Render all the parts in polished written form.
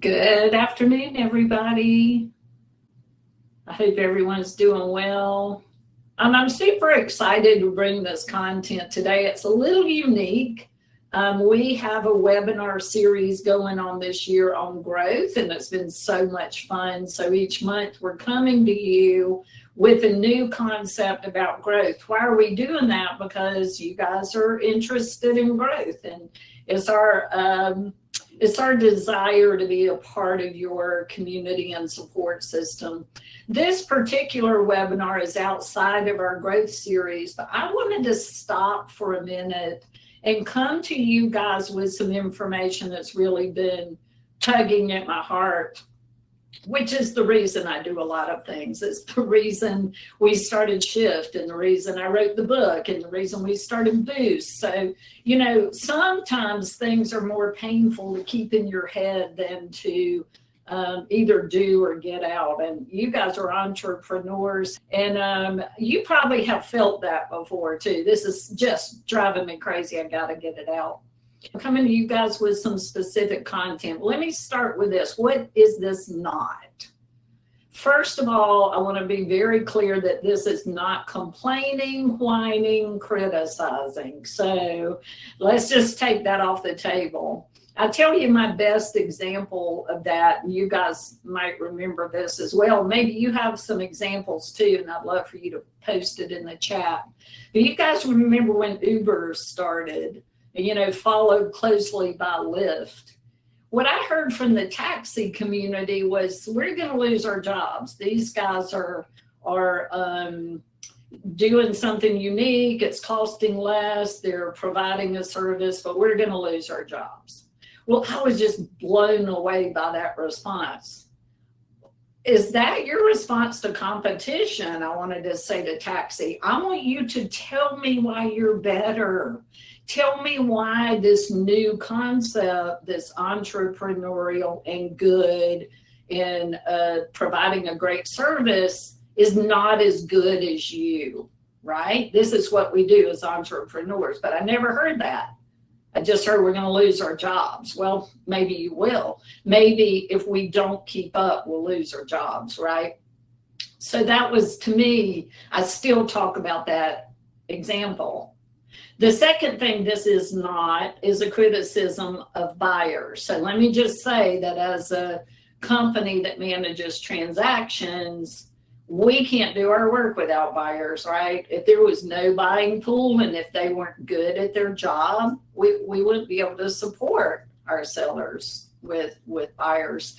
Good afternoon, everybody. I hope everyone's doing well. I'm super excited to bring this content today. It's a little unique. We have a webinar series going on this year on growth, and it's been so much fun. So each month we're coming to you with a new concept about growth. Why are we doing that? Because you guys are interested in growth, and it's our desire to be a part of your community and support system. This particular webinar is outside of our growth series, but I wanted to stop for a minute and come to you guys with some information that's really been tugging at my heart, which is the reason I do a lot of things. It's the reason we started Shift, and the reason I wrote the book, and the reason we started Boost. So, sometimes things are more painful to keep in your head than to either do or get out. And you guys are entrepreneurs, and you probably have felt that before too. This is just driving me crazy. I got to get it out. I'm coming to you guys with some specific content. Let me start with this. What is this not? First of all, I want to be very clear that this is not complaining, whining, criticizing. So let's just take that off the table. I'll tell you my best example of that, and you guys might remember this as well. Maybe you have some examples too, and I'd love for you to post it in the chat. But you guys remember when Uber started, followed closely by Lyft. What I heard from the taxi community was, we're going to lose our jobs. These guys are doing something unique. It's costing less. They're providing a service, but we're going to lose our jobs. Well, I was just blown away by that response. Is that your response to competition? I wanted to say to taxi, I want you to tell me why you're better. Tell me why this new concept, this entrepreneurial and good and providing a great service is not as good as you, right? This is what we do as entrepreneurs, but I never heard that. I just heard we're going to lose our jobs. Well, maybe you will. Maybe if we don't keep up, we'll lose our jobs, right? So that was, to me, I still talk about that example. The second thing this is not is a criticism of buyers. So let me just say that as a company that manages transactions, we can't do our work without buyers, right? If there was no buying pool and if they weren't good at their job, we wouldn't be able to support our sellers with buyers.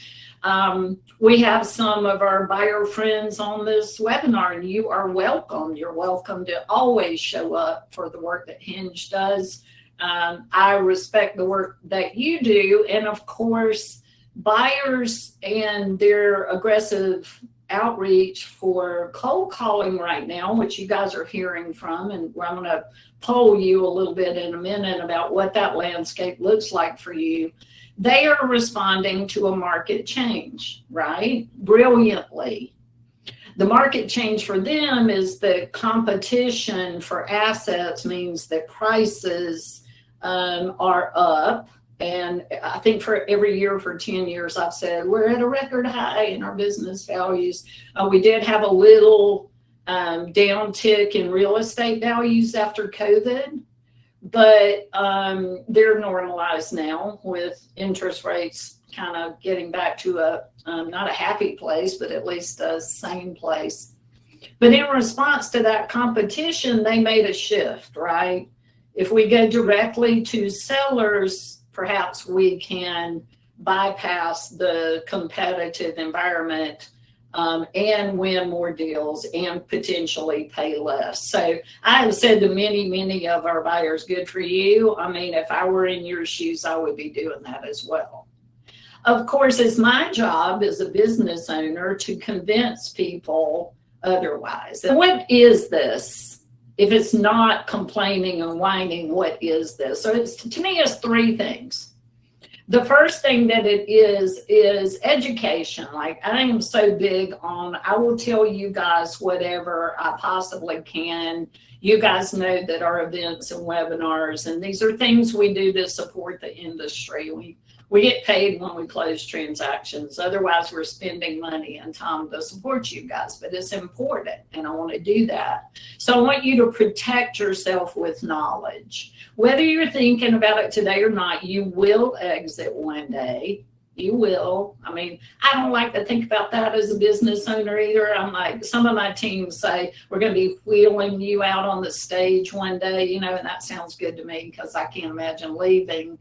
We have some of our buyer friends on this webinar, and you are welcome. You're welcome to always show up for the work that Hinge does. I respect the work that you do. And of course, buyers and their aggressive outreach for cold calling right now, which you guys are hearing from, and I'm going to poll you a little bit in a minute about what that landscape looks like for you. They are responding to a market change, right? Brilliantly. The market change for them is that competition for assets means that prices are up. And I think for every year for 10 years, I've said we're at a record high in our business values. We did have a little downtick in real estate values after COVID, but they're normalized now with interest rates kind of getting back to a not a happy place, but at least a sane place. But in response to that competition, they made a shift, right? If we go directly to sellers, perhaps we can bypass the competitive environment and win more deals and potentially pay less. So I have said to many of our buyers, good for you. I mean, if I were in your shoes, I would be doing that as well. Of course, it's my job as a business owner to convince people otherwise. And what is this? If it's not complaining and whining, what is this? So to me, it's three things. The first thing that it is education. Like, I am so big on, I will tell you guys whatever I possibly can. You guys know that our events and webinars, and these are things we do to support the industry. We get paid when we close transactions. Otherwise, we're spending money and time to support you guys, but it's important, and I want to do that. So I want you to protect yourself with knowledge. Whether you're thinking about it today or not, you will exit one day. You will. I mean, I don't like to think about that as a business owner either. I'm like, some of my teams say, we're going to be wheeling you out on the stage one day, you know, and that sounds good to me because I can't imagine leaving.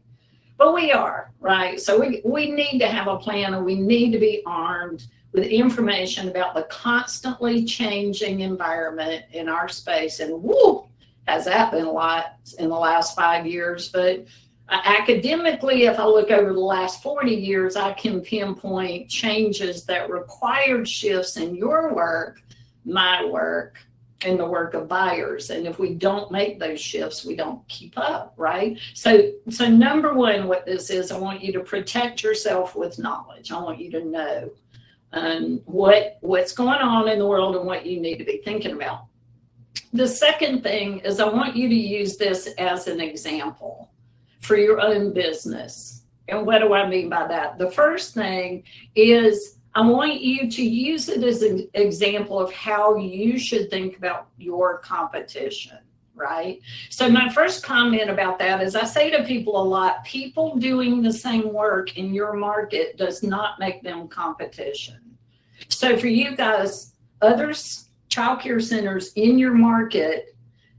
But we are, right? So we need to have a plan, and we need to be armed with information about the constantly changing environment in our space. And woo, has that been a lot in the last 5 years. But academically, if I look over the last 40 years, I can pinpoint changes that required shifts in your work, my work, and the work of buyers. And if we don't make those shifts, we don't keep up, right? So number one, what this is, I want you to protect yourself with knowledge. I want you to know what's going on in the world and what you need to be thinking about. The second thing is I want you to use this as an example for your own business. And what do I mean by that? The first thing is I want you to use it as an example of how you should think about your competition, right? So my first comment about that is I say to people a lot, people doing the same work in your market does not make them competition. So for you guys, other childcare centers in your market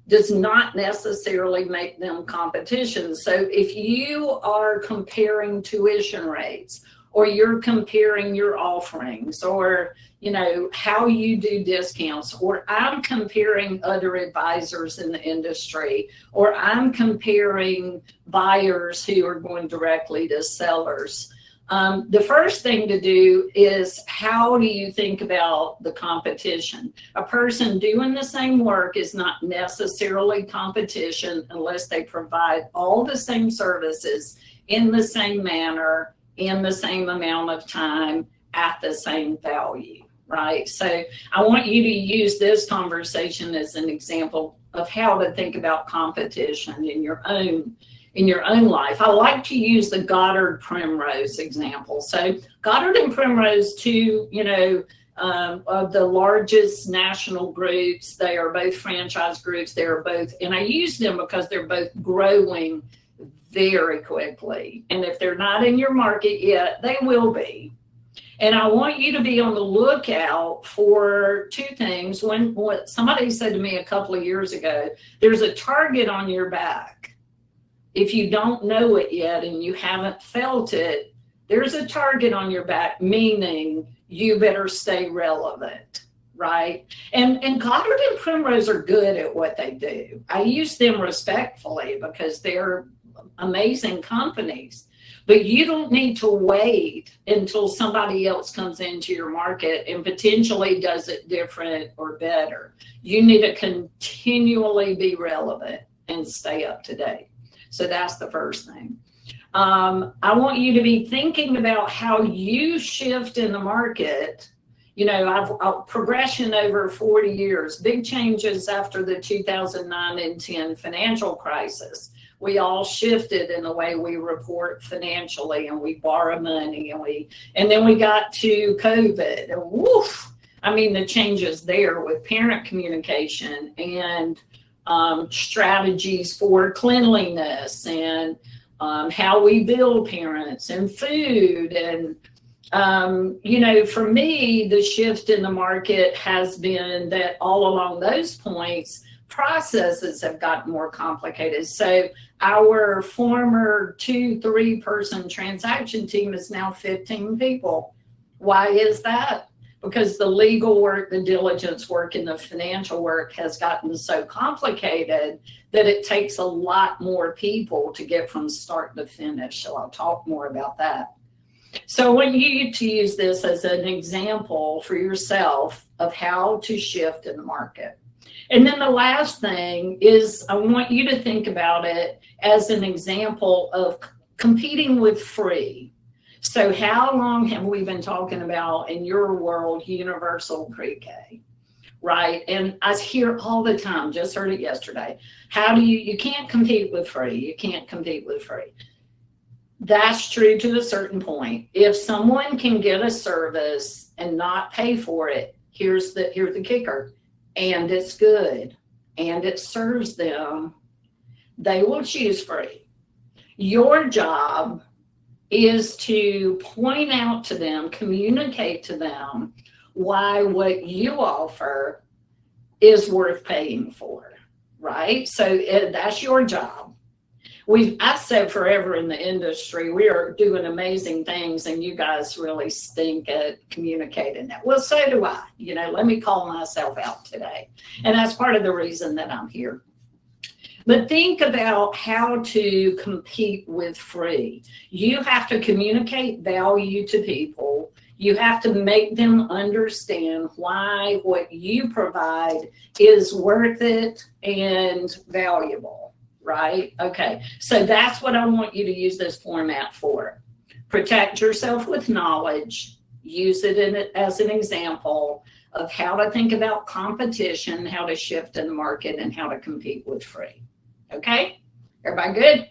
does not necessarily make them competition. So if you are comparing tuition rates, or you're comparing your offerings, or, you know, how you do discounts, or I'm comparing other advisors in the industry, or I'm comparing buyers who are going directly to sellers. The first thing to do is, how do you think about the competition? A person doing the same work is not necessarily competition unless they provide all the same services in the same manner, in the same amount of time, at the same value, right? So I want you to use this conversation as an example of how to think about competition in your own life. I like to use the Goddard Primrose example. So Goddard and Primrose, two, of the largest national groups. They are both franchise groups. They are both, and I use them because they're both growing very quickly. And if they're not in your market yet, they will be. And I want you to be on the lookout for two things. What somebody said to me a couple of years ago, there's a target on your back. If you don't know it yet and you haven't felt it, there's a target on your back, meaning you better stay relevant, right? And Goddard and Primrose are good at what they do. I use them respectfully because they're amazing companies, but you don't need to wait until somebody else comes into your market and potentially does it different or better. You need to continually be relevant and stay up to date. So that's the first thing. I want you to be thinking about how you shift in the market. You know, I've progression over 40 years, big changes after the 2009 and 10 financial crisis. We all shifted in the way we report financially, and we borrow money, and then we got to COVID, and woof, I mean, the changes there with parent communication and strategies for cleanliness and how we bill parents and food. And, for me, the shift in the market has been that all along those points, processes have gotten more complicated. So our former 2-3 person transaction team is now 15 people. Why is that? Because the legal work, the diligence work, and the financial work has gotten so complicated that it takes a lot more people to get from start to finish. So I'll talk more about that. So I want you to use this as an example for yourself of how to shift in the market. And then the last thing is I want you to think about it as an example of competing with free. So how long have we been talking about in your world universal pre-K, right? And I hear all the time, just heard it yesterday, how do you can't compete with free. You can't compete with free. That's true to a certain point. If someone can get a service and not pay for it, here's the kicker, and it's good and it serves them, they will choose free. Your job is to point out to them, communicate to them why what you offer is worth paying for, right? So that's your job. I've said forever in the industry, we are doing amazing things, and you guys really stink at communicating that. Well, so do I. Let me call myself out today. And that's part of the reason that I'm here. But think about how to compete with free. You have to communicate value to people. You have to make them understand why what you provide is worth it and valuable. Right? Okay. So that's what I want you to use this format for. Protect yourself with knowledge. Use it as an example of how to think about competition, how to shift in the market, and how to compete with free. Okay? Everybody good?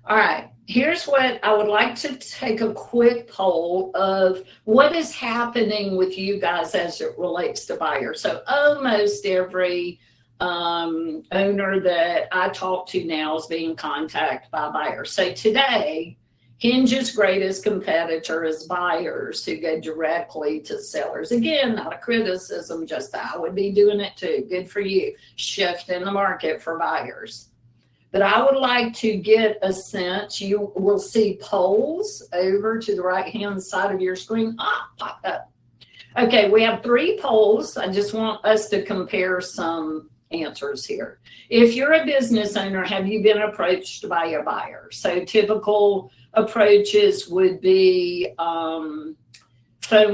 All right. Here's what I would like to take a quick poll of what is happening with you guys as it relates to buyers. So almost every owner that I talk to now is being contacted by buyers. So today, Hinge's greatest competitor is buyers who go directly to sellers. Again, not a criticism, just I would be doing it too. Good for you. Shift in the market for buyers. But I would like to get a sense. You will see polls over to the right-hand side of your screen. Pop up. Okay, we have 3 polls. I just want us to compare some answers here. If you're a business owner, have you been approached by a buyer? So typical approaches would be phone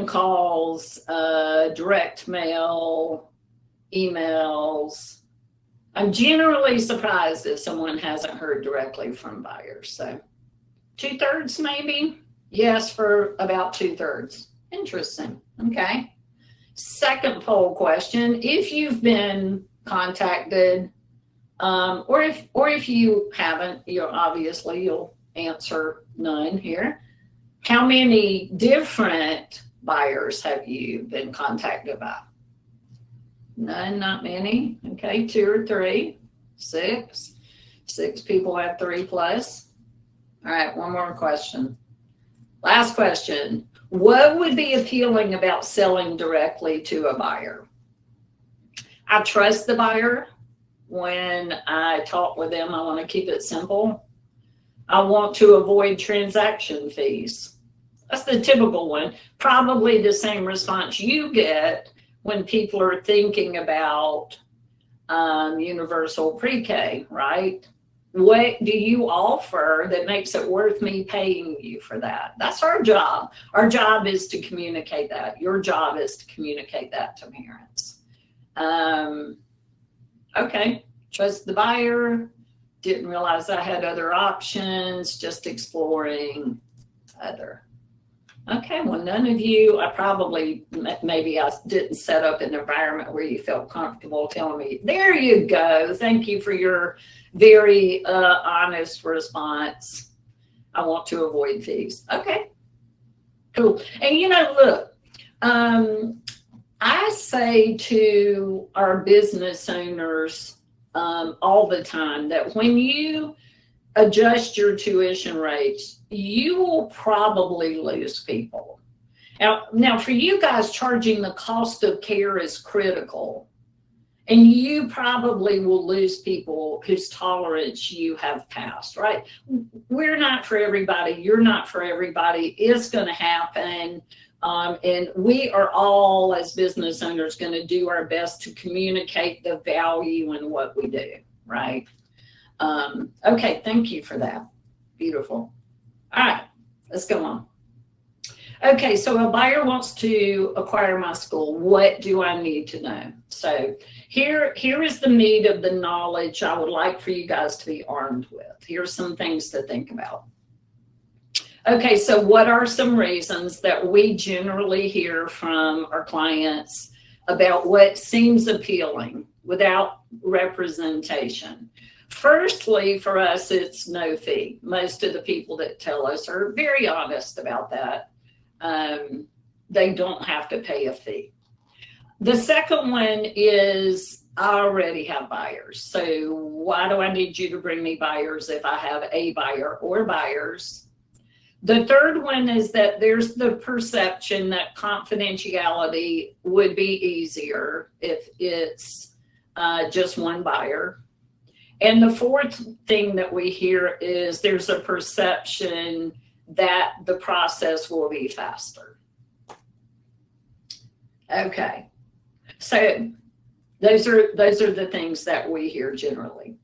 calls, direct mail, emails. I'm generally surprised if someone hasn't heard directly from buyers. So 2/3 maybe? Yes, for about 2/3. Interesting. Okay. Second poll question, if you've been contacted, or if you haven't, you'll answer none here. How many different buyers have you been contacted by? None, not many. Okay, 2 or 3, 6. 6 people have 3 plus. All right, one more question. Last question. What would be appealing about selling directly to a buyer? I trust the buyer. When I talk with them, I want to keep it simple. I want to avoid transaction fees. That's the typical one. Probably the same response you get when people are thinking about universal pre-K, right? What do you offer that makes it worth me paying you for that? That's our job. Our job is to communicate that. Your job is to communicate that to parents. Okay, trust the buyer. Didn't realize I had other options, just exploring other. Okay, well, none of you, maybe I didn't set up an environment where you felt comfortable telling me. There you go. Thank you for your very honest response. I want to avoid fees. Okay, cool. And look, I say to our business owners all the time that when you adjust your tuition rates, you will probably lose people. Now for you guys, charging the cost of care is critical. And you probably will lose people whose tolerance you have passed, right? We're not for everybody. You're not for everybody. It's going to happen. And we are all, as business owners, going to do our best to communicate the value in what we do, right? Okay, thank you for that. Beautiful. All right, let's go on. Okay, so a buyer wants to acquire my school. What do I need to know? So here is the meat of the knowledge I would like for you guys to be armed with. Here's some things to think about. Okay, so what are some reasons that we generally hear from our clients about what seems appealing without representation? Firstly, for us, it's no fee. Most of the people that tell us are very honest about that. They don't have to pay a fee. The second one is I already have buyers. So why do I need you to bring me buyers if I have a buyer or buyers? The third one is that there's the perception that confidentiality would be easier if it's just one buyer. And the fourth thing that we hear is there's a perception that the process will be faster. Okay, so those are the things that we hear generally.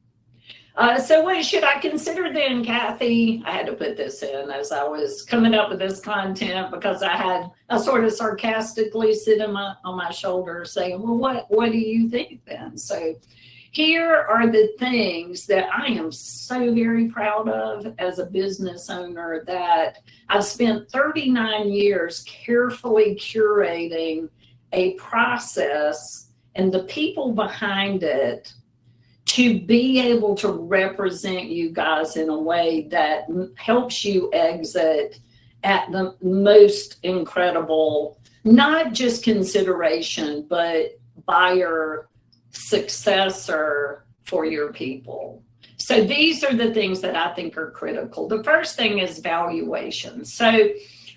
So what should I consider then, Kathy? I had to put this in as I was coming up with this content because I sort of sarcastically sit on my shoulder saying, well, what do you think then? So here are the things that I am so very proud of as a business owner, that I've spent 39 years carefully curating a process and the people behind it to be able to represent you guys in a way that helps you exit at the most incredible, not just consideration, but buyer successor for your people. So these are the things that I think are critical. The first thing is valuation. So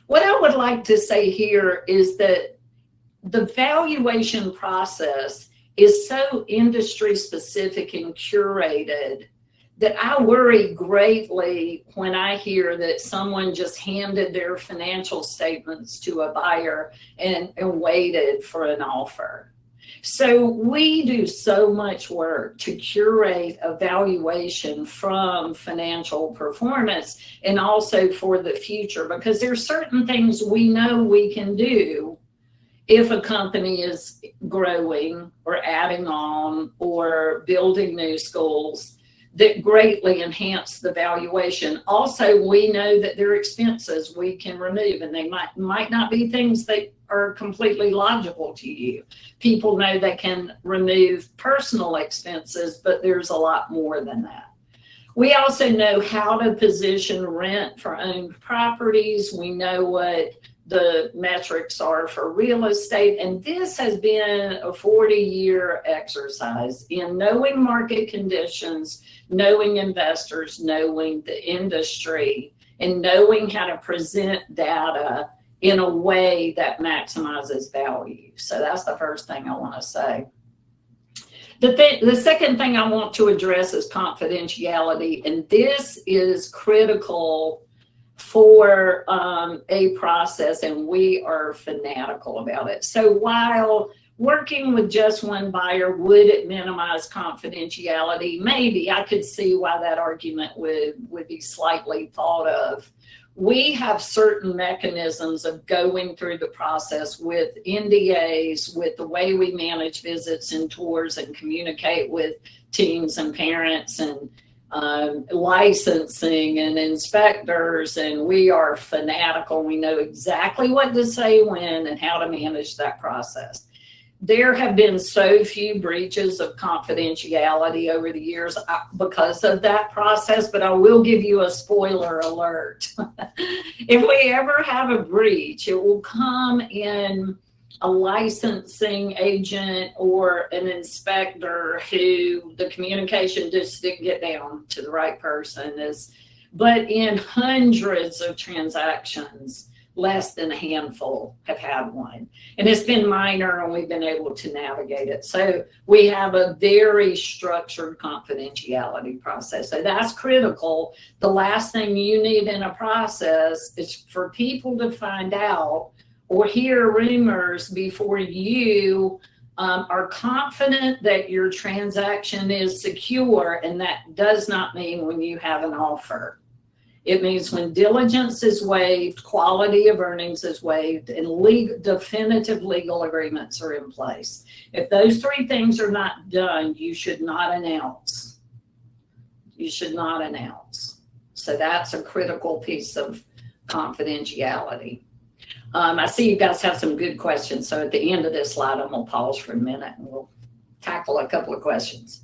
what I would like to say here is that the valuation process is so industry specific and curated that I worry greatly when I hear that someone just handed their financial statements to a buyer and waited for an offer. So we do so much work to curate a valuation from financial performance and also for the future, because there's certain things we know we can do if a company is growing or adding on or building new schools that greatly enhance the valuation. Also, we know that there are expenses we can remove, and they might not be things that are completely logical to you. People know they can remove personal expenses, but there's a lot more than that. We also know how to position rent for owned properties. We know what the metrics are for real estate. And this has been a 40-year exercise in knowing market conditions, knowing investors, knowing the industry, and knowing how to present data in a way that maximizes value. So that's the first thing I want to say. The second thing I want to address is confidentiality, and this is critical for a process, and we are fanatical about it. So while working with just one buyer, would it minimize confidentiality? Maybe. I could see why that argument would be slightly thought of. We have certain mechanisms of going through the process with NDAs, with the way we manage visits and tours and communicate with teams and parents and licensing and inspectors, and we are fanatical. We know exactly what to say when and how to manage that process. There have been so few breaches of confidentiality over the years because of that process, but I will give you a spoiler alert. If we ever have a breach, it will come in a licensing agent or an inspector who the communication just didn't get down to the right person. But in hundreds of transactions, less than a handful have had one. And it's been minor, and we've been able to navigate it. So we have a very structured confidentiality process. So that's critical. The last thing you need in a process is for people to find out or hear rumors before you are confident that your transaction is secure. And that does not mean when you have an offer. It means when diligence is waived, quality of earnings is waived, and definitive legal agreements are in place. If those three things are not done, you should not announce. You should not announce. So that's a critical piece of confidentiality. I see you guys have some good questions. So at the end of this slide, I'm going to pause for a minute and we'll tackle a couple of questions.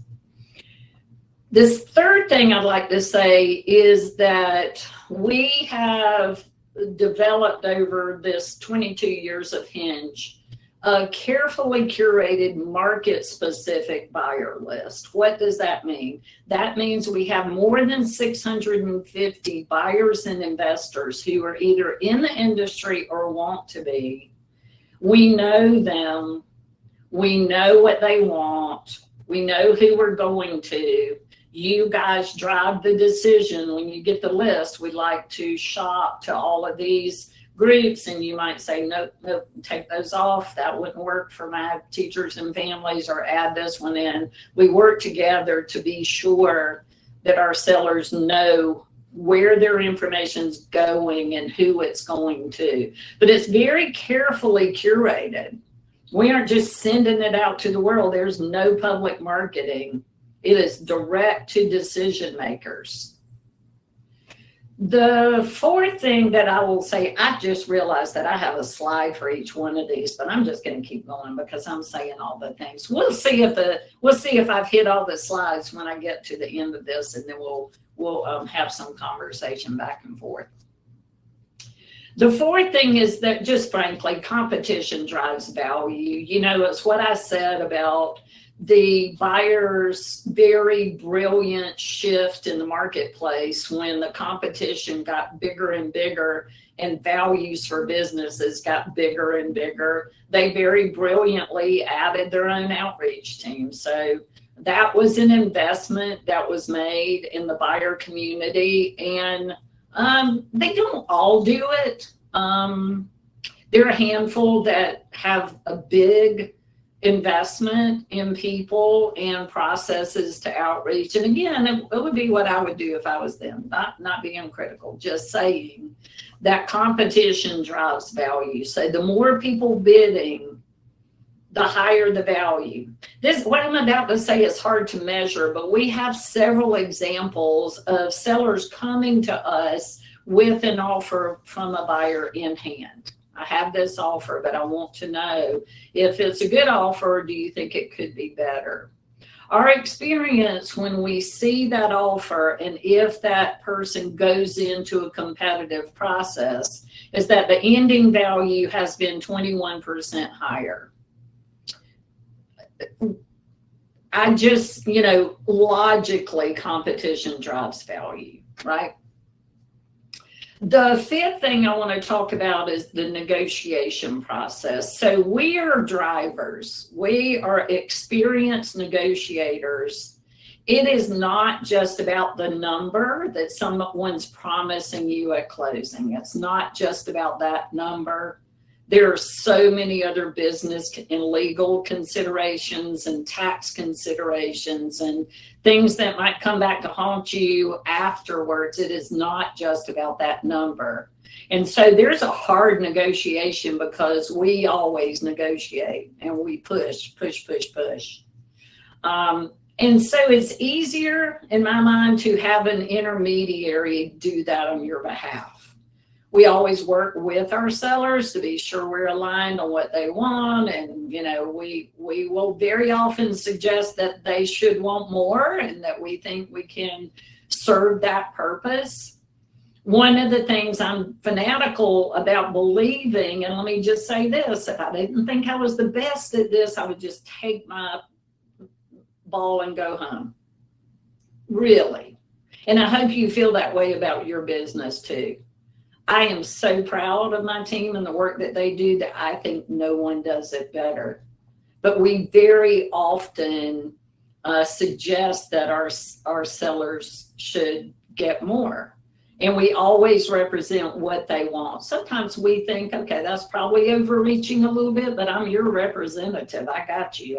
This third thing I'd like to say is that we have developed over this 22 years of Hinge a carefully curated market-specific buyer list. What does that mean? That means we have more than 650 buyers and investors who are either in the industry or want to be. We know them. We know what they want. We know who we're going to. You guys drive the decision when you get the list. We like to shop to all of these groups, and you might say, nope, take those off. That wouldn't work for my teachers and families, or add this one in. We work together to be sure that our sellers know where their information's going and who it's going to. But it's very carefully curated. We aren't just sending it out to the world. There's no public marketing. It is direct to decision makers. The fourth thing that I will say, I just realized that I have a slide for each one of these, but I'm just going to keep going because I'm saying all the things. We'll see if I've hit all the slides when I get to the end of this, and then we'll have some conversation back and forth. The fourth thing is that, just frankly, competition drives value. You know, it's what I said about the buyer's very brilliant shift in the marketplace when the competition got bigger and bigger and values for businesses got bigger and bigger. They very brilliantly added their own outreach team. So that was an investment that was made in the buyer community, and they don't all do it. There are a handful that have a big investment in people and processes to outreach. And again, it would be what I would do if I was them, not being critical, just saying that competition drives value. So the more people bidding, the higher the value. This, what I'm about to say, is hard to measure, but we have several examples of sellers coming to us with an offer from a buyer in hand. I have this offer, but I want to know if it's a good offer, or do you think it could be better? Our experience when we see that offer, and if that person goes into a competitive process, is that the ending value has been 21% higher. I just, logically, competition drives value, right? The fifth thing I want to talk about is the negotiation process. So we are drivers. We are experienced negotiators. It is not just about the number that someone's promising you at closing. It's not just about that number. There are so many other business and legal considerations and tax considerations and things that might come back to haunt you afterwards. It is not just about that number. And so there's a hard negotiation, because we always negotiate and we push. And so it's easier, in my mind, to have an intermediary do that on your behalf. We always work with our sellers to be sure we're aligned on what they want. And, we will very often suggest that they should want more and that we think we can serve that purpose. One of the things I'm fanatical about believing, and let me just say this, if I didn't think I was the best at this, I would just take my ball and go home. Really. And I hope you feel that way about your business too. I am so proud of my team and the work that they do that I think no one does it better. But we very often suggest that our sellers should get more. And we always represent what they want. Sometimes we think, okay, that's probably overreaching a little bit, but I'm your representative. I got you.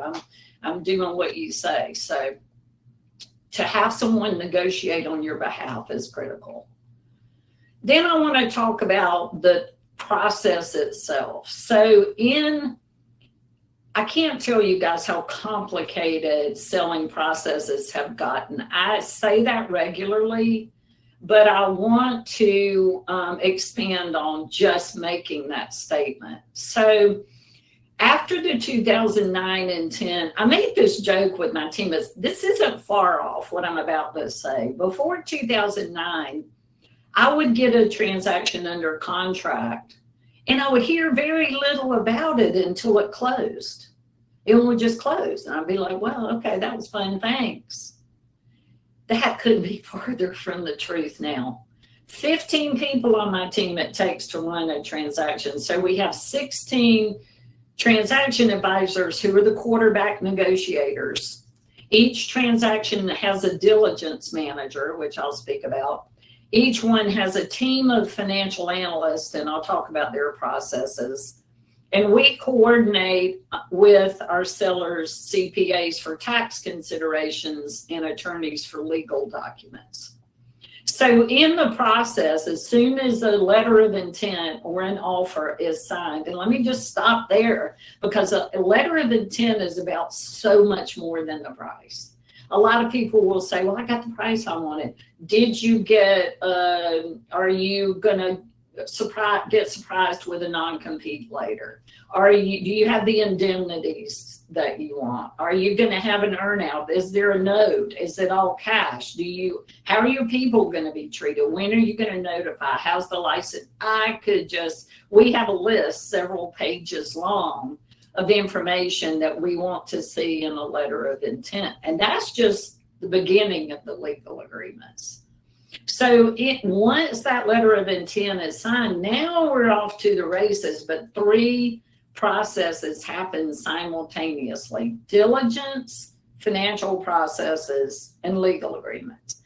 I'm doing what you say. So to have someone negotiate on your behalf is critical. Then I want to talk about the process itself. So I can't tell you guys how complicated selling processes have gotten. I say that regularly, but I want to expand on just making that statement. So After the 2009 and 10, I made this joke with my team. This isn't far off what I'm about to say. Before 2009, I would get a transaction under contract and I would hear very little about it until it closed. It would just close. And I'd be like, well, okay, that was fun. Thanks. That couldn't be farther from the truth now. 15 people on my team it takes to run a transaction. So we have 16 transaction advisors who are the quarterback negotiators. Each transaction has a diligence manager, which I'll speak about. Each one has a team of financial analysts, and I'll talk about their processes. And we coordinate with our sellers, CPAs for tax considerations, and attorneys for legal documents. So in the process, as soon as a letter of intent or an offer is signed, and let me just stop there, because a letter of intent is about so much more than the price. A lot of people will say, well, I got the price I wanted. Did you get, are you gonna get surprised with a non-compete later? Do you have the indemnities that you want? Are you going to have an earnout? Is there a note? Is it all cash? How are your people going to be treated? When are you going to notify? How's the license? We have a list several pages long of information that we want to see in a letter of intent. And that's just the beginning of the legal agreements. So once that letter of intent is signed, now we're off to the races, but 3 processes happen simultaneously: diligence, financial processes, and legal agreements.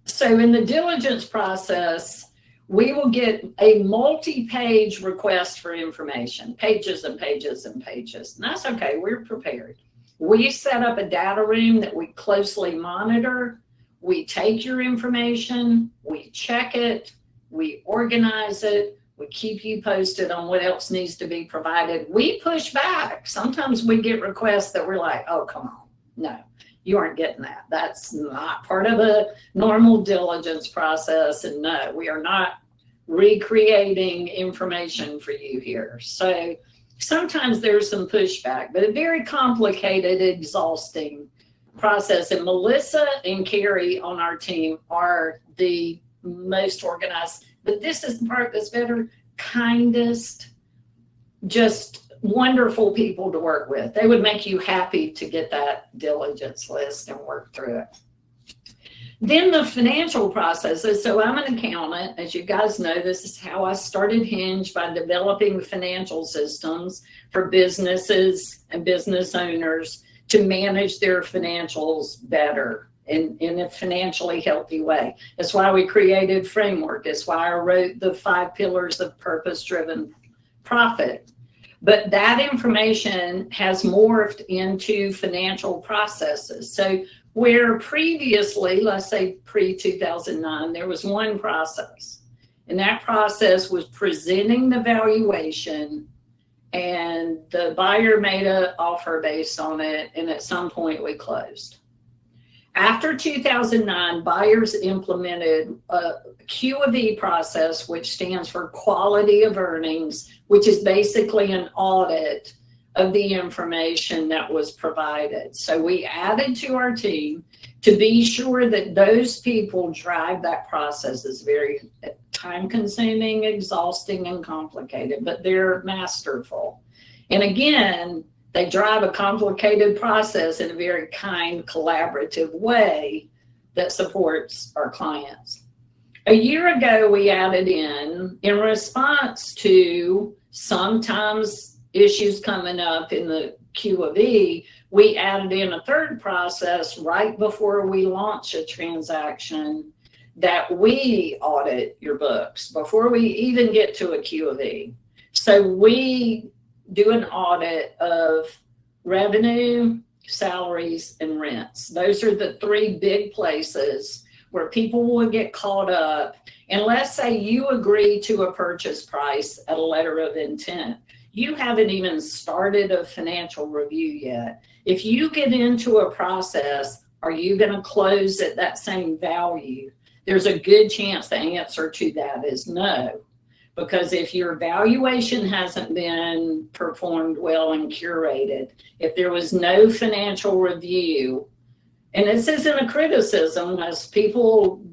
So in the diligence process, we will get a multi-page request for information, pages and pages and pages. And that's okay, we're prepared. We set up a data room that we closely monitor. We take your information, we check it, we organize it, we keep you posted on what else needs to be provided. We push back. Sometimes we get requests that we're like, oh, come on. No, you aren't getting that. That's not part of a normal diligence process. And no, we are not recreating information for you here. So sometimes there's some pushback, but a very complicated, exhausting process. And Melissa and Carrie on our team are the most organized, but this is the part that's better, kindest, just wonderful people to work with. They would make you happy to get that diligence list and work through it. Then the financial processes. So I'm an accountant. As you guys know, this is how I started Hinge, by developing financial systems for businesses and business owners to manage their financials better in a financially healthy way. That's why we created Framework. That's why I wrote the 5 pillars of purpose-driven profit. But that information has morphed into financial processes. So where previously, let's say pre-2009, there was one process, and that process was presenting the valuation, and the buyer made an offer based on it, and at some point we closed. After 2009, buyers implemented a Q of E process, which stands for quality of earnings, which is basically an audit of the information that was provided. So we added to our team to be sure that those people drive that process. Is very time-consuming, exhausting, and complicated, but they're masterful. And again, they drive a complicated process in a very kind, collaborative way that supports our clients. A year ago, we added in response to sometimes issues coming up in the Q of E, we added in a third process right before we launch a transaction, that we audit your books before we even get to a Q of E. So we do an audit of revenue, salaries, and rents. Those are the 3 big places where people will get caught up. And let's say you agree to a purchase price at a letter of intent. You haven't even started a financial review yet. If you get into a process, are you going to close at that same value? There's a good chance the answer to that is no. Because if your valuation hasn't been performed well and curated, if there was no financial review, and this isn't a criticism, as people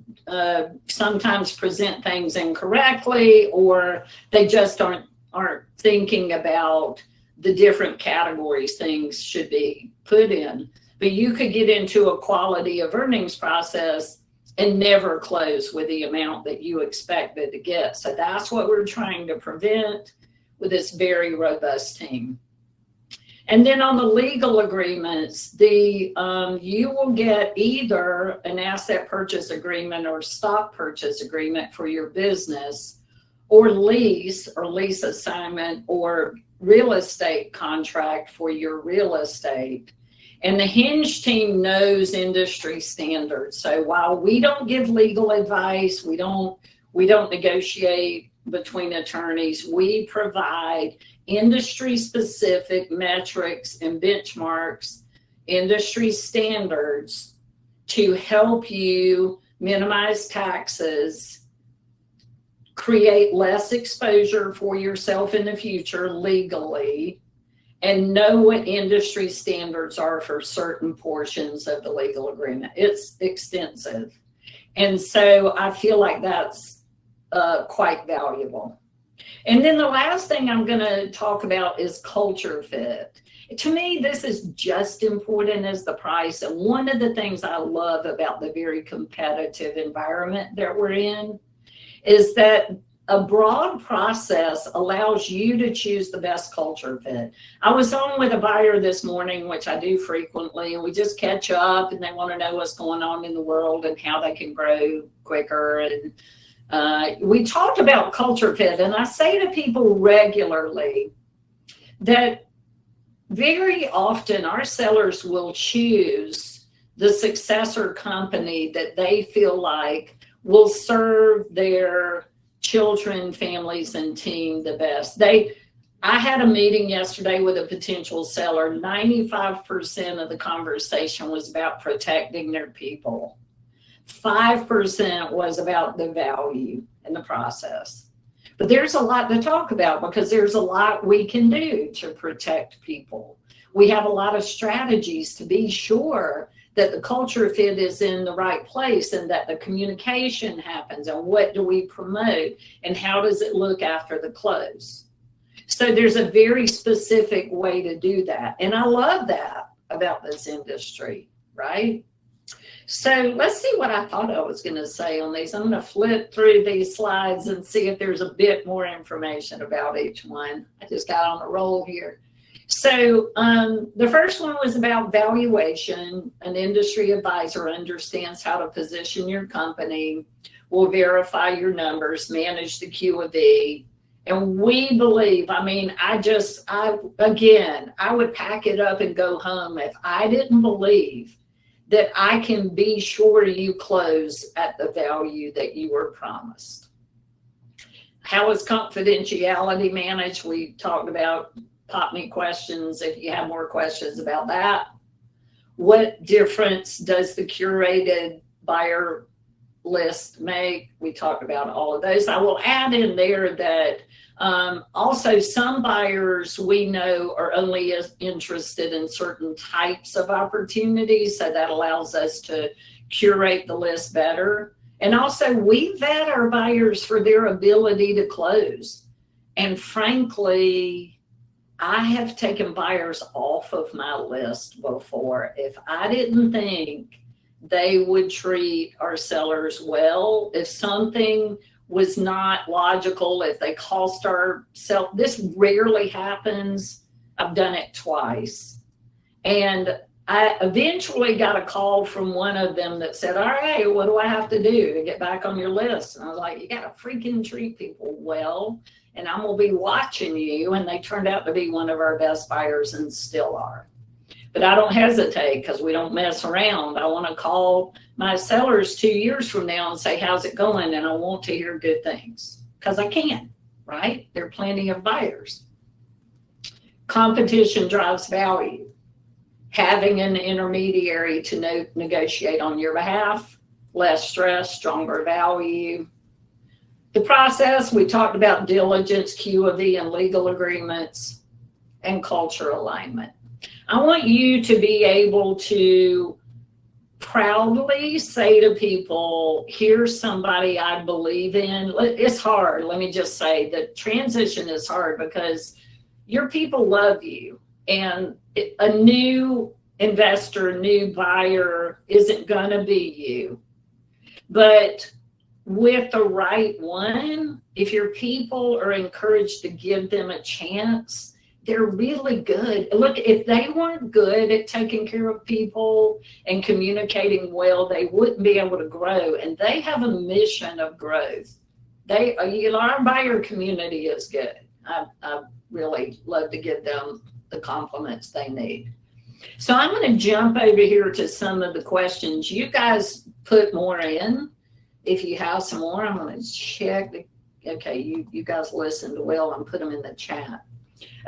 sometimes present things incorrectly, or they just aren't thinking about the different categories things should be put in. But you could get into a quality of earnings process and never close with the amount that you expected to get. So that's what we're trying to prevent with this very robust team. And then on the legal agreements, you will get either an asset purchase agreement or stock purchase agreement for your business, or lease assignment, or real estate contract for your real estate. And the Hinge team knows industry standards. So while we don't give legal advice, we don't negotiate between attorneys, we provide industry-specific metrics and benchmarks, industry standards to help you minimize taxes, create less exposure for yourself in the future legally, and know what industry standards are for certain portions of the legal agreement. It's extensive. And so I feel like that's quite valuable. And then the last thing I'm going to talk about is culture fit. To me, this is just important as the price. And one of the things I love about the very competitive environment that we're in is that a broad process allows you to choose the best culture fit. I was on with a buyer this morning, which I do frequently, and we just catch up and they want to know what's going on in the world and how they can grow quicker. And we talked about culture fit, and I say to people regularly that very often our sellers will choose the successor company that they feel like will serve their children, families, and team the best. I had a meeting yesterday with a potential seller. 95% of the conversation was about protecting their people. 5% was about the value in the process. But there's a lot to talk about because there's a lot we can do to protect people. We have a lot of strategies to be sure that the culture fit is in the right place and that the communication happens, and what do we promote and how does it look after the close. So there's a very specific way to do that. And I love that about this industry, right? So let's see what I thought I was going to say on these. I'm going to flip through these slides and see if there's a bit more information about each one. I just got on a roll here. So the first one was about valuation. An industry advisor understands how to position your company, will verify your numbers, manage the Q of E. And we believe, I would pack it up and go home if I didn't believe that I can be sure you close at the value that you were promised. How is confidentiality managed? We talked about. Pop me questions if you have more questions about that. What difference does the curated buyer list make? We talked about all of those. I will add in there that also some buyers we know are only interested in certain types of opportunities, so that allows us to curate the list better. And also we vet our buyers for their ability to close. And frankly, I have taken buyers off of my list before if I didn't think they would treat our sellers well. If something was not logical, if they cost our seller, this rarely happens. I've done it twice. And I eventually got a call from one of them that said, all right, what do I have to do to get back on your list? And I was like, you got to freaking treat people well, and I'm going to be watching you. And they turned out to be one of our best buyers and still are. But I don't hesitate because we don't mess around. I want to call my sellers 2 years from now and say, how's it going? And I want to hear good things because I can, right? There are plenty of buyers. Competition drives value. Having an intermediary to negotiate on your behalf, less stress, stronger value. The process, we talked about diligence, Q of E, and legal agreements, and culture alignment. I want you to be able to proudly say to people, here's somebody I believe in. It's hard. Let me just say the transition is hard because your people love you, and a new investor, new buyer isn't going to be you. But with the right one, if your people are encouraged to give them a chance, they're really good. Look, if they weren't good at taking care of people and communicating well, they wouldn't be able to grow. And they have a mission of growth. Our buyer community is good. I really love to give them the compliments they need. So I'm going to jump over here to some of the questions. You guys put more in. If you have some more, I'm going to check. Okay, you guys listened well and put them in the chat.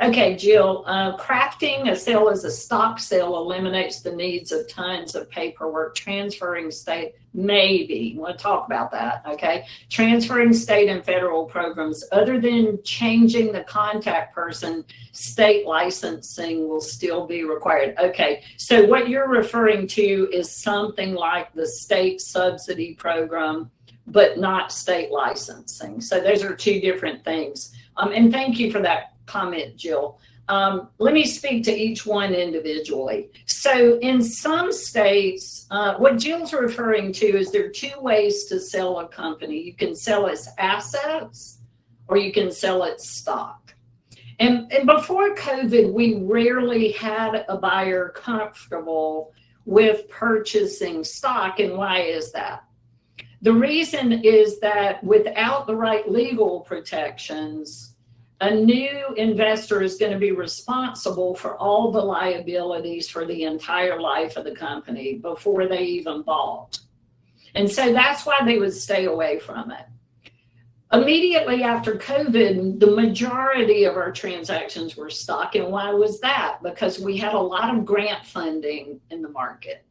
Okay, Jill, crafting a sale as a stock sale eliminates the needs of tons of paperwork. Transferring state, maybe. We'll talk about that, okay? Transferring state and federal programs, other than changing the contact person, state licensing will still be required. Okay, so what you're referring to is something like the state subsidy program, but not state licensing. So those are two different things. And thank you for that comment, Jill. Let me speak to each one individually. So in some states, what Jill's referring to is there are two ways to sell a company. You can sell its assets or you can sell its stock. And before COVID, we rarely had a buyer comfortable with purchasing stock. And why is that? The reason is that without the right legal protections, a new investor is going to be responsible for all the liabilities for the entire life of the company before they even bought. And so that's why they would stay away from it. Immediately after COVID, the majority of our transactions were stock. And why was that? Because we had a lot of grant funding in the market.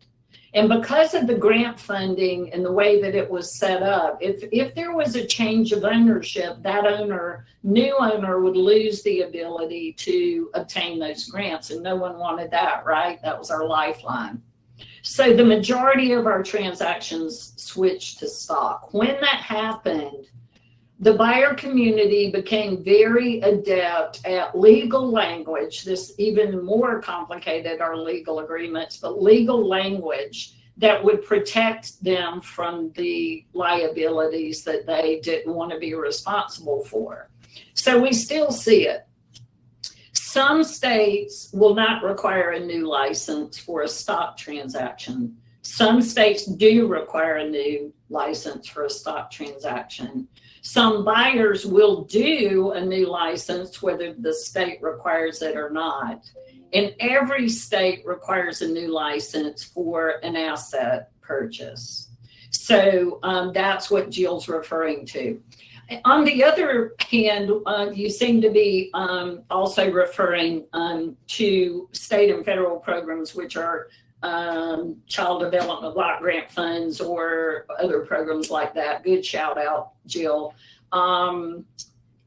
And because of the grant funding and the way that it was set up, if there was a change of ownership, that new owner would lose the ability to obtain those grants. And no one wanted that, right? That was our lifeline. So the majority of our transactions switched to stock. When that happened, the buyer community became very adept at legal language. This even more complicated our legal agreements, but legal language that would protect them from the liabilities that they didn't want to be responsible for. So we still see it. Some states will not require a new license for a stock transaction. Some states do require a new license for a stock transaction. Some buyers will do a new license, whether the state requires it or not. And every state requires a new license for an asset purchase. So that's what Jill's referring to. On the other hand, you seem to be also referring to state and federal programs, which are child development block grant funds or other programs like that. Good shout out, Jill.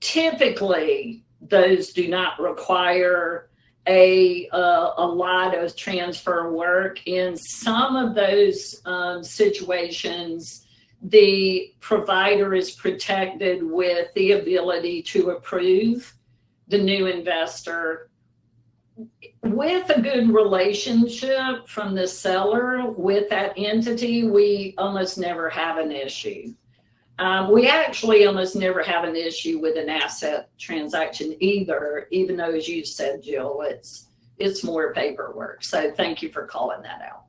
Typically, those do not require a lot of transfer work. In some of those situations, the provider is protected with the ability to approve the new investor. With a good relationship from the seller with that entity, we almost never have an issue. We actually almost never have an issue with an asset transaction either, even though, as you said, Jill, it's more paperwork. So thank you for calling that out.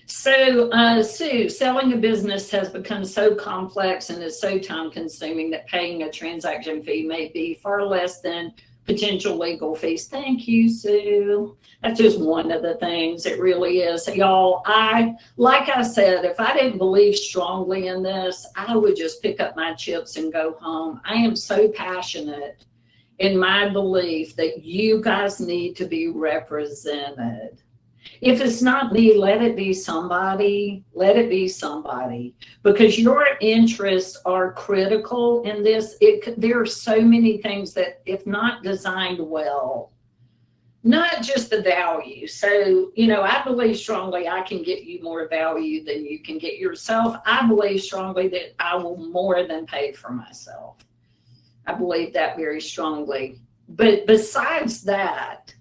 So Sue, selling a business has become so complex and is so time consuming that paying a transaction fee may be far less than potential legal fees. Thank you, Sue. That's just one of the things. It really is. Y'all, like I said, if I didn't believe strongly in this, I would just pick up my chips and go home. I am so passionate in my belief that you guys need to be represented. If it's not me, let it be somebody. Let it be somebody, because your interests are critical in this. There are so many things that, if not designed well, not just the value. So, I believe strongly I can get you more value than you can get yourself. I believe strongly that I will more than pay for myself. I believe that very strongly. But besides that,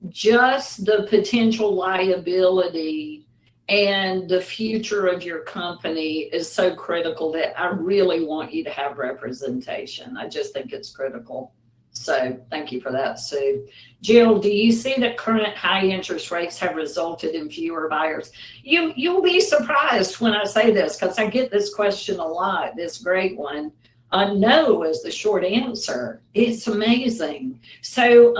just the potential liability and the future of your company is so critical that I really want you to have representation. I just think it's critical. So thank you for that, Sue. Jill, do you see that current high interest rates have resulted in fewer buyers? You'll be surprised when I say this, because I get this question a lot, this great one. No is the short answer. It's amazing. So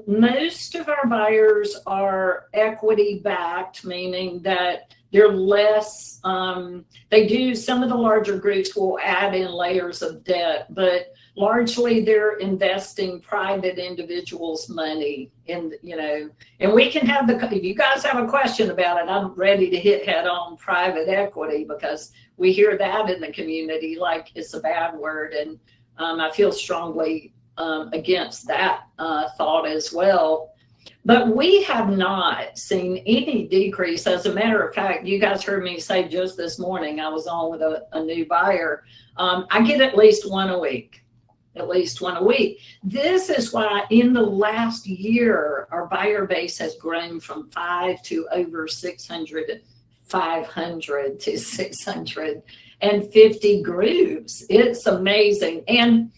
most of our buyers are equity backed, meaning that they're less, they do, some of the larger groups will add in layers of debt, but largely they're investing private individuals' money in, and we can have if you guys have a question about it, I'm ready to hit head on private equity, because we hear that in the community like it's a bad word. And I feel strongly against that thought as well. But we have not seen any decrease. As a matter of fact, you guys heard me say just this morning, I was on with a new buyer. I get at least one a week. At least one a week. This is why in the last year, our buyer base has grown from 500 to 650 groups. It's amazing. And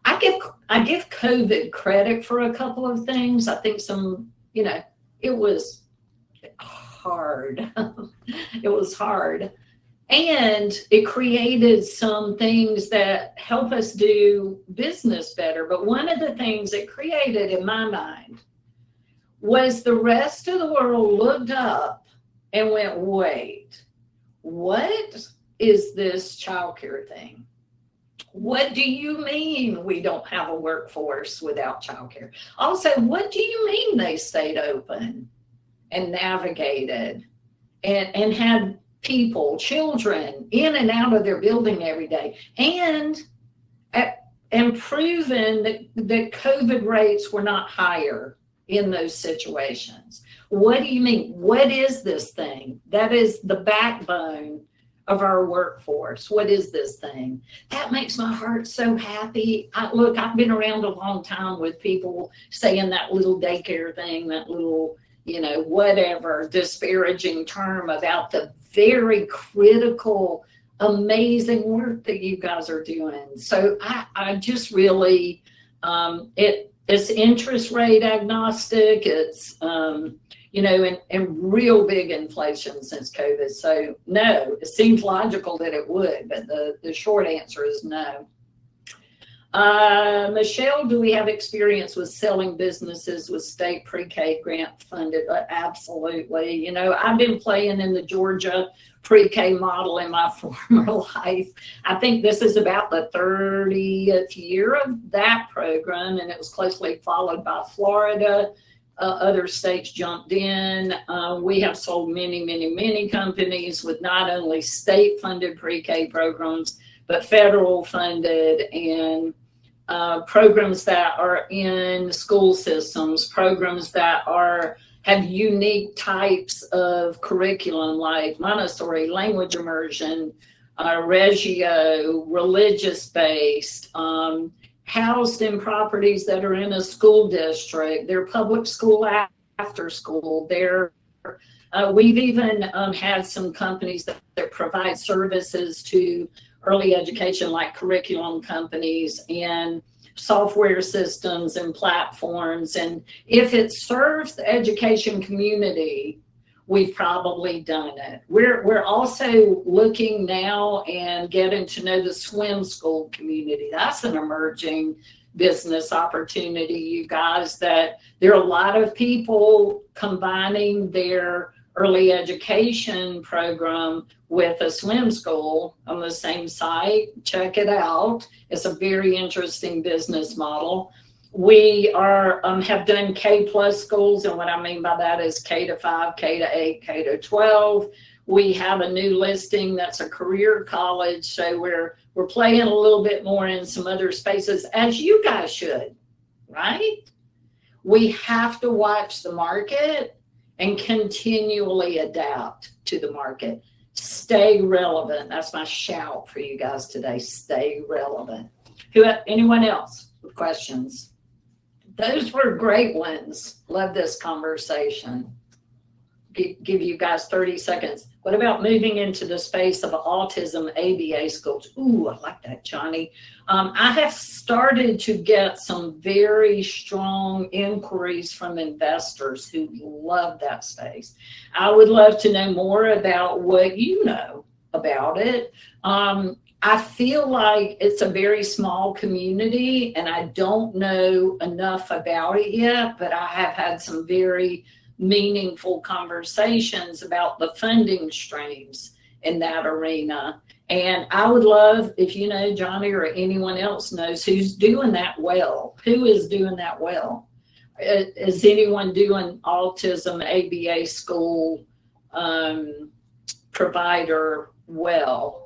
I give COVID credit for a couple of things. I think it was hard. It was hard. And it created some things that help us do business better. But one of the things it created in my mind was the rest of the world looked up and went, wait, what is this childcare thing? What do you mean we don't have a workforce without childcare? Also, what do you mean they stayed open and navigated and had people, children, in and out of their building every day, and proven that COVID rates were not higher in those situations? What do you mean? What is this thing? That is the backbone of our workforce. What is this thing? That makes my heart so happy. I've been around a long time with people saying that little daycare thing, that little, whatever disparaging term about the very critical, amazing work that you guys are doing. So I just really, it's interest rate agnostic. It's, and real big inflation since COVID. So no, it seems logical that it would, but the short answer is no. Michelle, do we have experience with selling businesses with state pre-K grant funded? Absolutely. I've been playing in the Georgia pre-K model in my former life. I think this is about the 30th year of that program, and it was closely followed by Florida. Other states jumped in. We have sold many, many, many companies with not only state funded pre-K programs, but federal funded, and programs that are in school systems, programs that have unique types of curriculum like Montessori, language immersion, Reggio, religious-based, housed in properties that are in a school district. They're public school after school. We've even had some companies that provide services to early education, like curriculum companies and software systems and platforms. And if it serves the education community, we've probably done it. We're also looking now and getting to know the swim school community. That's an emerging business opportunity, you guys, that there are a lot of people combining their early education program with a swim school on the same site. Check it out. It's a very interesting business model. We are have done K plus schools, and what I mean by that is K to 5, K to 8, K to 12. We have a new listing that's a career college, so we're playing a little bit more in some other spaces, as you guys should, right? We have to watch the market and continually adapt to the market. Stay relevant. That's my shout for you guys today. Stay relevant. Anyone else with questions? Those were great ones. Love this conversation. Give you guys 30 seconds. What about moving into the space of autism ABA schools? Ooh, I like that, Johnny. I have started to get some very strong inquiries from investors who love that space. I would love to know more about what you know about it. I feel like it's a very small community, and I don't know enough about it yet, but I have had some very meaningful conversations about the funding streams in that arena. And I would love if you know, Johnny, or anyone else knows who's doing that well. Who is doing that well? Is anyone doing autism ABA school provider well?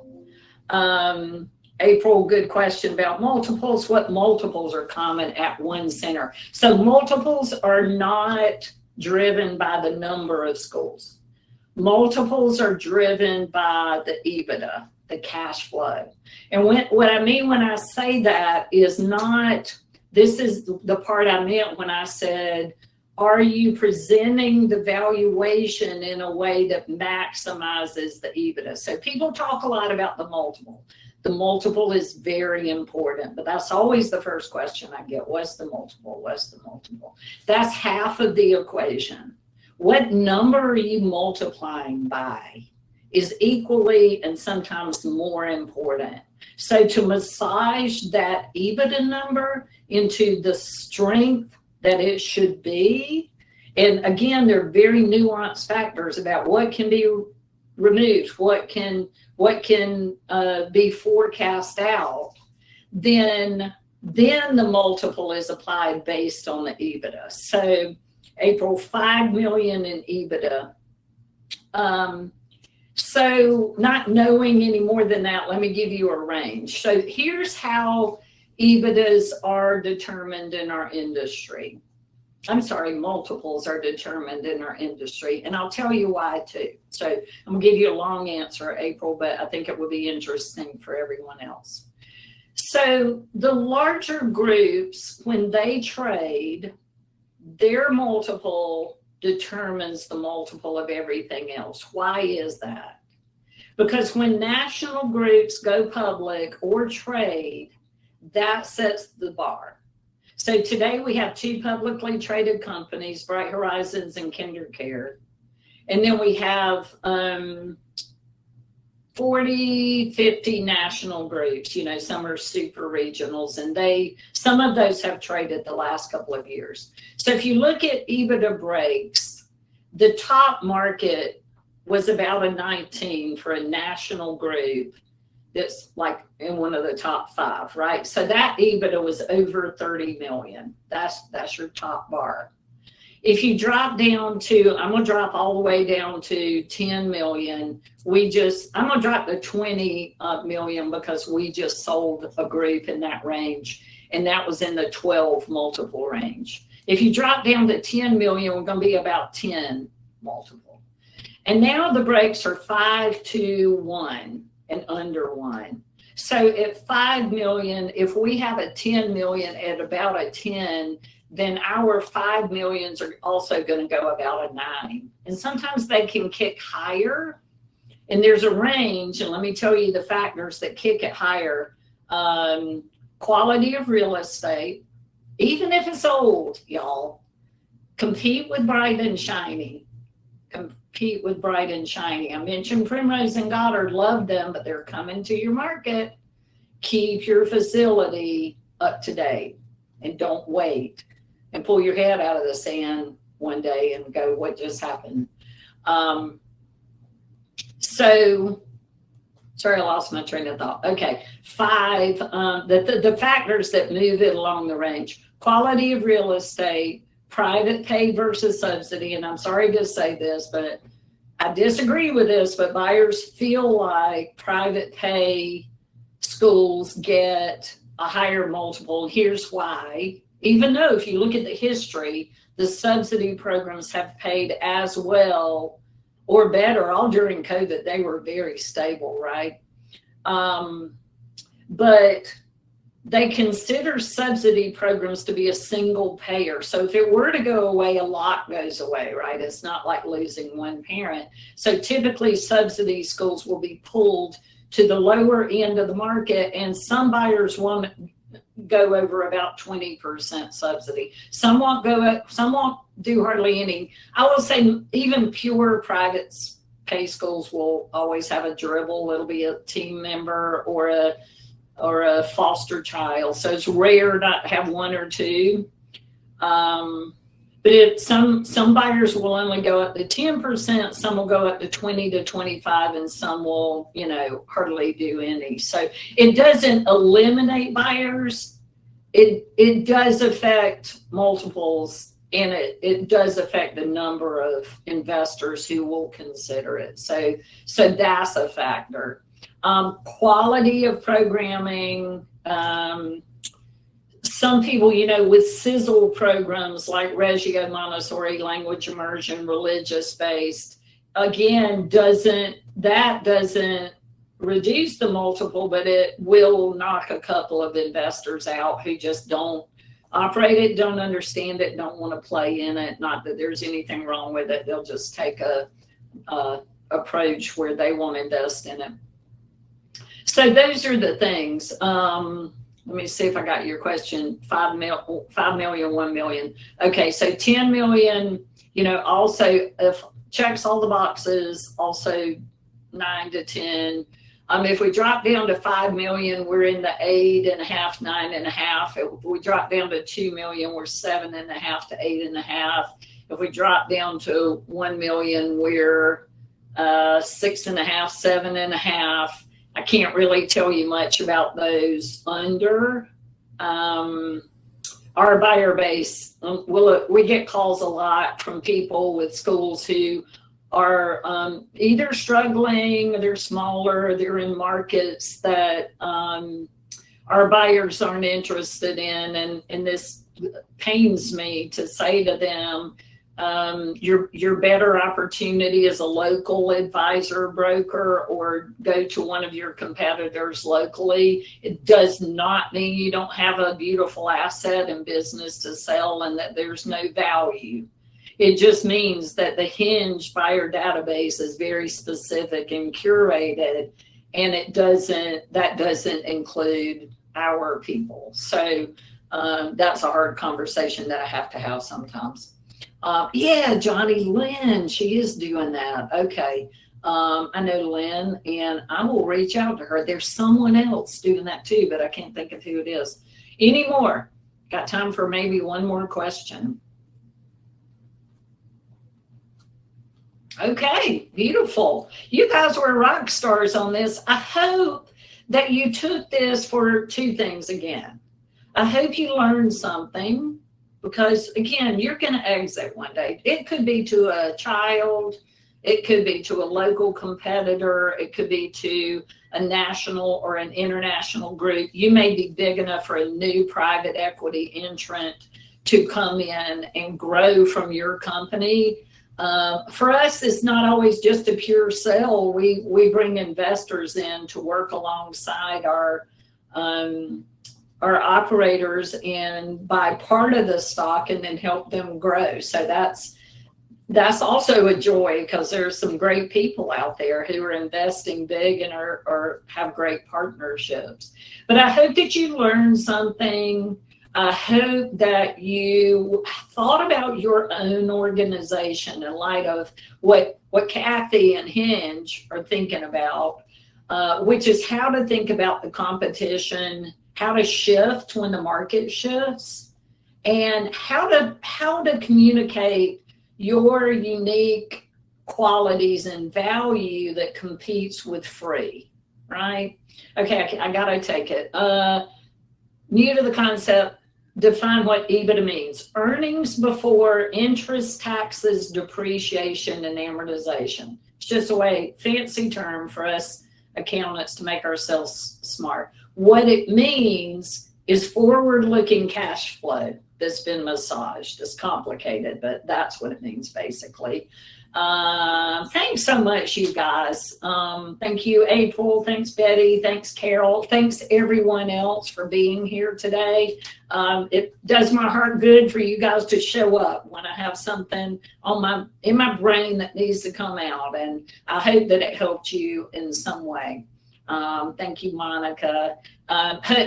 April, good question about multiples. What multiples are common at one center? So multiples are not driven by the number of schools. Multiples are driven by the EBITDA, the cash flow. And what I mean when I say that is not, this is the part I meant when I said, are you presenting the valuation in a way that maximizes the EBITDA? So people talk a lot about the multiple. The multiple is very important, but that's always the first question I get. What's the multiple? What's the multiple? That's half of the equation. What number are you multiplying by is equally and sometimes more important. So to massage that EBITDA number into the strength that it should be, and again, there are very nuanced factors about what can be removed, what can be forecast out, then the multiple is applied based on the EBITDA. So April, 5 million in EBITDA. So not knowing any more than that, let me give you a range. So here's how EBITDAs are determined in our industry. I'm sorry, multiples are determined in our industry, and I'll tell you why too. So I'm gonna give you a long answer, April, but I think it will be interesting for everyone else. So the larger groups, when they trade, their multiple determines the multiple of everything else. Why is that? Because when national groups go public or trade, that sets the bar. So today we have 2 publicly traded companies, Bright Horizons and KinderCare. And then we have 40, 50 national groups, you know, some are super regionals, and some of those have traded the last couple of years. So if you look at EBITDA breaks, the top market was about a 19 for a national group that's like in one of the top 5, right? So that EBITDA was over 30 million. That's your top bar. If you drop down to, I'm gonna drop all the way down to 10 million. I'm gonna drop to 20 million because we just sold a group in that range, and that was in the 12 multiple range. If you drop down to 10 million, we're gonna be about 10 multiple. And now the breaks are 5 to 1 and under 1. So at 5 million, if we have a 10 million at about a 10, then our 5 millions are also going to go about a 9. And sometimes they can kick higher. And there's a range, and let me tell you the factors that kick it higher. Quality of real estate, even if it's old, y'all. Compete with bright and shiny. Compete with bright and shiny. I mentioned Primrose and Goddard, love them, but they're coming to your market. Keep your facility up to date and don't wait and pull your head out of the sand one day and go, what just happened? So, sorry, I lost my train of thought. Okay, 5, the factors that move it along the range. quality of real estate, private pay versus subsidy. And I'm sorry to say this, but I disagree with this, but buyers feel like private pay schools get a higher multiple. Here's why. Even though if you look at the history, the subsidy programs have paid as well or better. All during COVID, they were very stable, right? But they consider subsidy programs to be a single payer. So if it were to go away, a lot goes away, right? It's not like losing one parent. So typically subsidy schools will be pulled to the lower end of the market, and some buyers won't go over about 20% subsidy. Some won't do hardly any. I will say even pure private pay schools will always have a dribble. It'll be a team member or a foster child. So it's rare not to have one or two. But some buyers will only go up to 10%, some will go up to 20 to 25, and some will, hardly do any. So it doesn't eliminate buyers. It does affect multiples, and it does affect the number of investors who will consider it. So that's a factor. Quality of programming. Some people, with sizzle programs like Reggio Montessori, language immersion, religious based, again, doesn't reduce the multiple, but it will knock a couple of investors out who just don't operate it, don't understand it, don't want to play in it. Not that there's anything wrong with it. They'll just take a approach where they won't invest in it. So those are the things. Let me see if I got your question. 5 million, 1 million. Okay, so 10 million, also if checks all the boxes, also 9 to 10. If we drop down to 5 million, we're in the 8.5, 9.5. If we drop down to 2 million, we're 7.5 to 8.5. If we drop down to 1 million, we're 6.5, 7.5. I can't really tell you much about those under. Our buyer base, we get calls a lot from people with schools who are either struggling, they're smaller, they're in markets that our buyers aren't interested in, and this pains me to say to them, your better opportunity is a local advisor broker, or go to one of your competitors locally. It does not mean you don't have a beautiful asset and business to sell and that there's no value. It just means that the Hinge buyer database is very specific and curated, and that doesn't include our people. So that's a hard conversation that I have to have sometimes. Yeah, Johnny Lynn, she is doing that. Okay. I know Lynn, and I will reach out to her. There's someone else doing that too, but I can't think of who it is anymore. Got time for maybe one more question. Okay, beautiful. You guys were rock stars on this. I hope that you took this for two things again. I hope you learned something, because again, you're going to exit one day. It could be to a child, it could be to a local competitor, it could be to a national or an international group. You may be big enough for a new private equity entrant to come in and grow from your company. For us, it's not always just a pure sell. We bring investors in to work alongside our operators and buy part of the stock and then help them grow. So that's also a joy, because there's some great people out there who are investing big and or have great partnerships. But I hope that you learned something. I hope that you thought about your own organization in light of what Kathy and Hinge are thinking about, which is how to think about the competition, how to shift when the market shifts, and how to communicate your unique qualities and value that competes with free, right? Okay, I gotta take it. New to the concept, define what EBITDA means. Earnings before interest, taxes, depreciation, and amortization. It's just a way, fancy term for us accountants to make ourselves smart. What it means is forward-looking cash flow that's been massaged. It's complicated, but that's what it means basically. Thanks so much, you guys. Thank you, April. Thanks, Betty. Thanks, Carol. Thanks, everyone else, for being here today. It does my heart good for you guys to show up when I have something in my brain that needs to come out, and I hope that it helped you in some way. Thank you, Monica.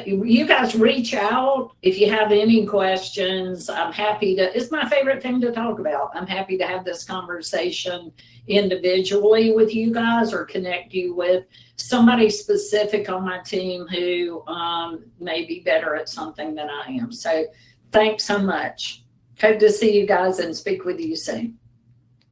You guys reach out if you have any questions. I'm happy to, it's my favorite thing to talk about. I'm happy to have this conversation individually with you guys or connect you with somebody specific on my team who may be better at something than I am. So thanks so much. Hope to see you guys and speak with you soon.